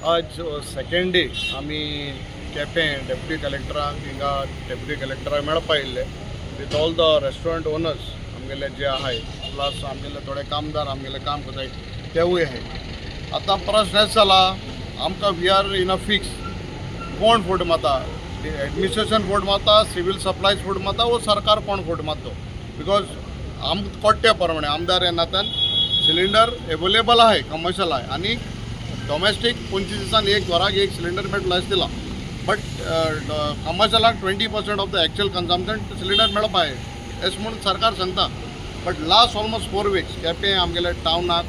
आज second day आम्ही Quepem deputy कलेक्टराक हिंगा डेप्युटी कलेक्टराक मेळपा येयल्ले with all the restaurant owners आमगेले जे आहाय प्लस आमगेले थोडे कामदार आमगेले काम करताय तेवूय आहे. आता प्रश्न हेच जाला आमकां we are in a fix कोण फूट माता एडमिनिस्ट्रेशन फूट माता सिव्हिल सप्लायज फूट माता वो सरकार कोण फूट मारतो बिकॉज आम कोट्ट्या प्रमाणे आमदार ह्या नात्यान सिलिंडर अवेलेबल आहे कमर्शियल आहे आणि डोमेस्टिक 25 दिसांनी एक घराक एक सिलिंडर मेळटलो अशें दिला बट कमर्शियलाक 20% of the actual consumption cylinder मेळपा आहे अशें म्हणून सरकार सांगता. बट लास्ट ऑलमोस्ट 4 वीक्स केपें आमगेल्या टावनाक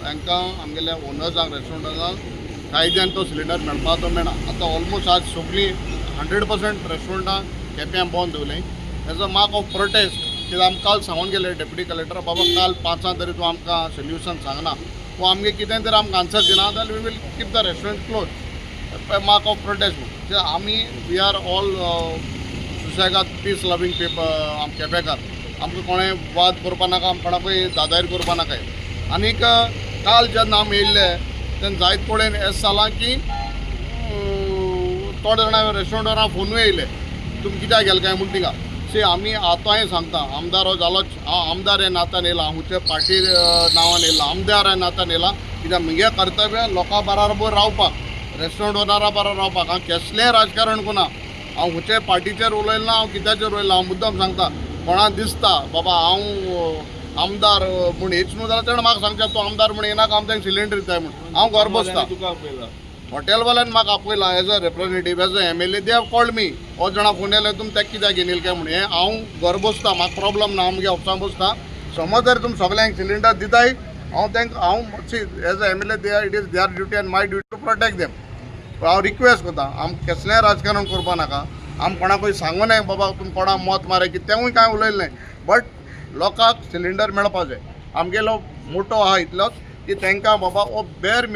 हांकां आमगेल्या ओनर्सांक रेस्टॉरंटांक कायद्यान तो सिलिंडर मेळपा तो मेळना. आतां ऑलमोस्ट आज सगळीं 100% रेस्टॉरंटां केप्यां बंद दवरलीं as a mark of protest. कित्याक आमकां काल सांगून गेले डेप्युटी कलेक्टर बाबा काल 5 तरी तूं आमकां सोल्युशन सांगना वो आमगे कितें तरी आमकां आन्सर दिना जाल्यार we will keep the restaurant closed mark of protest. आमी वी आर ऑल सुशेगाद पीस लवींग पीपल केपेंकार आमकां कोणें वाद करपा नाका आमकां कोणाकूय दादायर करपा नाका. आनीक काल जेन्ना आमी येयल्ले तेन्ना जायत कडेन हें जालां की थोडे जाणां रेस्टॉरंटार फोनूय येयले तुमी कित्याक गेले काय म्हूण थिंगा सी आमी आतांय सांगता आमदार हो जालोच हांव आमदार हे नात्यान येयला हांवचे पार्टी नांवान येयला आमदार हे नात्यान येयला कित्याक म्हगे कर्तव्य लोकां बरोबर रावपाक रेस्टॉरंट ओनरा बरोबर रावपाक हांव कसलेंय राजकारण करना. हांव खंयचे पार्टीचेर उलयला ना हांव कित्याचेर उलयला हांव मुद्दम सांगता कोणाक दिसता बाबा हांव आमदार म्हूण हेच न्हू जाल्यार तेणें म्हाका सांगचें तूं आमदार म्हूण येनाका आमच्याक सिलिंडर दिताय म्हूण हांव घर बसता. हॉटेलवाल्यान म्हाका आपयलां as a representative as a MLA they have called me हो जाणा फोन येयले तुमी तेका कित्याक घेवन येयले काय म्हूण हें हांव घर बसता म्हाका प्रॉब्लम ना हांव म्हगे ऑफिसान बसता. समज जर तुमी सगल्यांक सिलिंडर दिताय हांव तांकां हांव see as a MLA they it is their duty and my duty to protect them. हांव रिक्वेस्ट करता आम कसलेंय राजकारण करपा नाका आम कोणाकूय सांगू नये बाबा तुमी कोणा मत मारे की तेवूय कांय उलयलें नाही बट लोकांक सिलिंडर मेळपा जाय. आमगेलो मोटो आहा इतलोच की तांकां बाबा हो बेर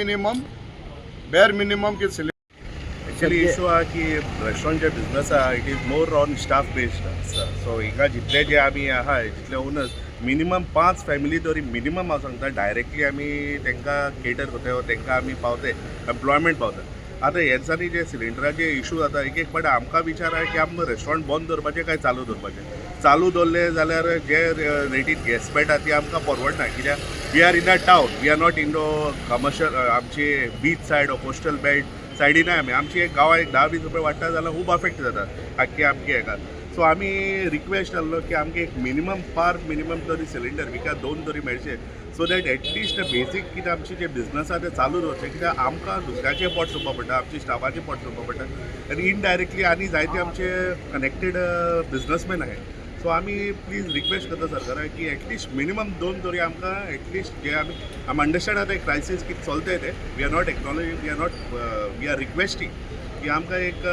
मिनिमम की सिलिंडर एक्चुअली इशू आहा की रेस्टॉरंट जे बिजनस आहा it is more on staff based आसता. सो हिंगा जितले जे आमी आहा जितले ओनर्स मिनिमम 5 फॅमिली तरी मिनिमम हांव सांगता डायरेक्टली आमी तांकां केटर करता तांकां आमी पावताय एम्प्लॉयमेंट पावता. आतां ह्या दिसांनी जे सिलिंडराचे इशू जाता एक पाटी आमकां विचार आहा की आमकां रेस्टॉरंट बंद दवरपाचें काय चालू दवरपाचें. चालू दवरलें जाल्यार जे रेटीन गॅस मेळटा ती आमकां परवडना कित्याक we are in a town we are not in no commercial आमची बीच सायड ओ कोस्टल बेल्ट सायडीन आमी आमची एक गांवां एक 10-20 रुपया वाडटा जाल्यार खूब अफेक्ट जाता आख्खे आमगे हेका. सो आमी रिक्वेस्ट आहलो की आमगे एक मिनिमम तरी सिलिंडर विकास 2 तरी मेळचे सो दॅट एटलिस्ट बेसीक कितें आमचे जे बिजनस आहा ते चालू दवरचे कित्याक आमकां दुसऱ्याचें पोट चोवपा पडटा आमच्या स्टाफाचें पोट चोवपा पडटा आनी इनडायरेक्टली आनी जायते आमचे कनेक्टेड बिजनसमॅन आहाय. सो आमी प्लीज रिक्वेस्ट करता सरकाराक की एटलिस्ट मिनिमम 2 तरी आमकां एटलिस्ट जे आमी अंडरस्टँड आतां क्रायसीस कितें चलताय ते we are not acknowledging we are requesting की आमकां एक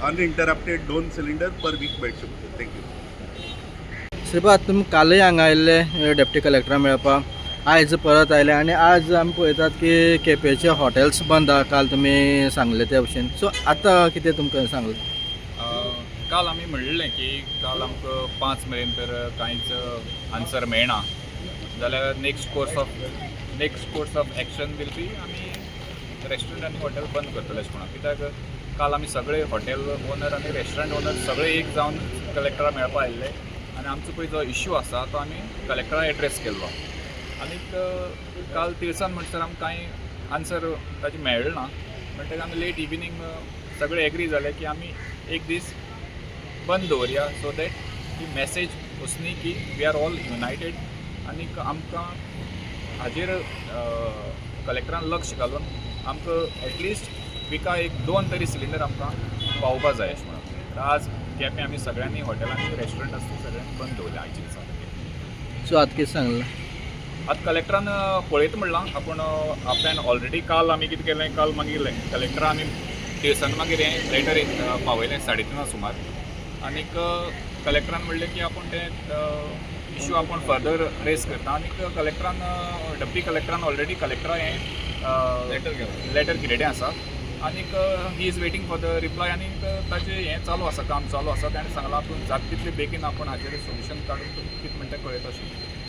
अनइंटरप्टेड 2 सिलिंडर पर वीक मेळचे पडटा. थँक्यू. श्रीपाद तुमी कालय हांगा आयिल्ले डेप्युटी कलेक्टरा मेळपाक आयज परत आयले आनी आज आमी पळयतात की केपेंचे हॉटेल्स बंद आहा काल तुमी सांगले त्या भशेन सो आतां कितें तुमकां सांगलें. काल आमी म्हणलें की काल आमकां 5 मेरेन तर कांयच आन्सर मेळना जाल्यार next course of action will be आमी रेस्टॉरंट आनी हॉटेल बंद करतले अशें म्हणून कित्याक काल आमी सगळे हॉटेल ओनर आनी रेस्टॉरंट ओनर सगळे एक जावन कलेक्टरा मेळपा आयिल्ले आनी आमचो पळय जो इश्यू आसा तो आमी कलेक्टरा एड्रेस केल्लो आनीक काल तिळसान म्हणसर आमकां कांय आन्सर ताजे मेळ्ळें ना म्हणटकीर आमी लेट इवनिंग सगळे एग्री जाले की आमी एक दीस बंद दवरया सो दॅट ही मॅसेज वचनी की वी आर ऑल युनायटेड आनीक आमकां हाजेर कलेक्टरान लक्ष घालून आमकां एटलिस्ट विका एक 2 तरी सिलिंडर आमकां पावोवपा जाय अशें म्हणून आज केपें आमी सगळ्यांनी हॉटेलांनी रेस्टॉरंट आसता सगळ्यांनी बंद दवरल्या आयच्या दिसा. सो आतां कितें सांगलां आतां कलेक्टरान पळयता म्हणलां आपूण आपल्यान ऑलरेडी काल आमी कितें केलें काल मागीर कलेक्टरा आमी तिळसान मागीर हें लेटर पावयलें 3:30 सुमार आनीक कलेक्टरान म्हणलें की आपूण तें इश्यू आपूण फर्दर रेज करता आनीक कलेक्टरान डेप्युटी कलेक्टरान ऑलरेडी कलेक्टरा हें लेटर केलेलें आसा आनीक he is waiting for the reply आनीक ताजें हें चालू आसा काम चालू आसा ताणें सांगलां आपूण जाता तितले बेगीन आपूण हाचेर सोल्युशन काडून कितें म्हणटा कळयता अशें.